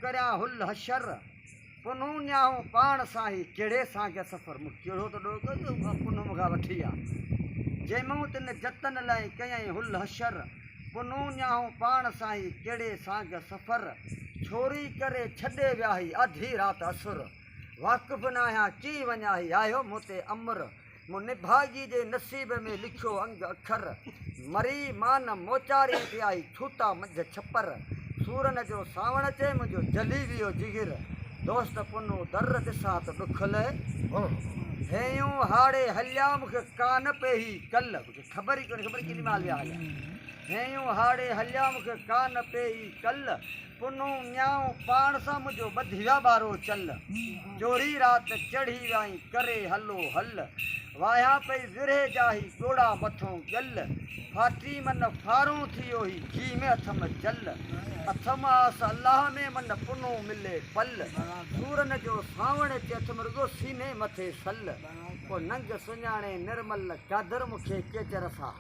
करया हुल हशर पुनू न्याहूं पाण सां ई कहिड़े सां के सफ़र मूं कहिड़ो त ॾोको पुनू मूंखां वठी आहे जंहिंमूं तिन जतन लाइ कयईं हुल हशर पुनू न्याहूं पाण सां ई कहिड़े सां के सफ़र छोरी करे छॾे वियाही अधी राति असुर वाक़ुफ़ न आहियां की वञा ही आयो मूं ते अमर मूं निभागी जे नसीब में लिखियो अंग अखर मरी मान मोचारी ते आई छूटा मंझ छपर सूरन जो सावण अचे मुंहिंजो जली वियो जिगर दोस्त पुनू दर ॾिसां त ॾुख लहे हेयूं हाड़े हलिया मूंखे कान पेही कल मूंखे ख़बर ई कोन्हे ख़बर केॾी महिल विया हलिया हेयूं हाड़े हलिया मूंखे कान पेही कल पुनू न्याऊं पाण सां मुंहिंजो ॿधिया ॿारो चल चोरी राति चढ़ी वियाई करे हलो हल वाया पई विरहे जाही ॻोड़ा मथों ॻल फाटी मन फारूं थियो ही घी में अथम जल अथम आस अल्लाह में मन पुनू मिले पल सूरन जो सावण चे अथम रुगो सीने मथे सल पोइ नंग सुञाणे निर्मल कादर मूंखे केचर सां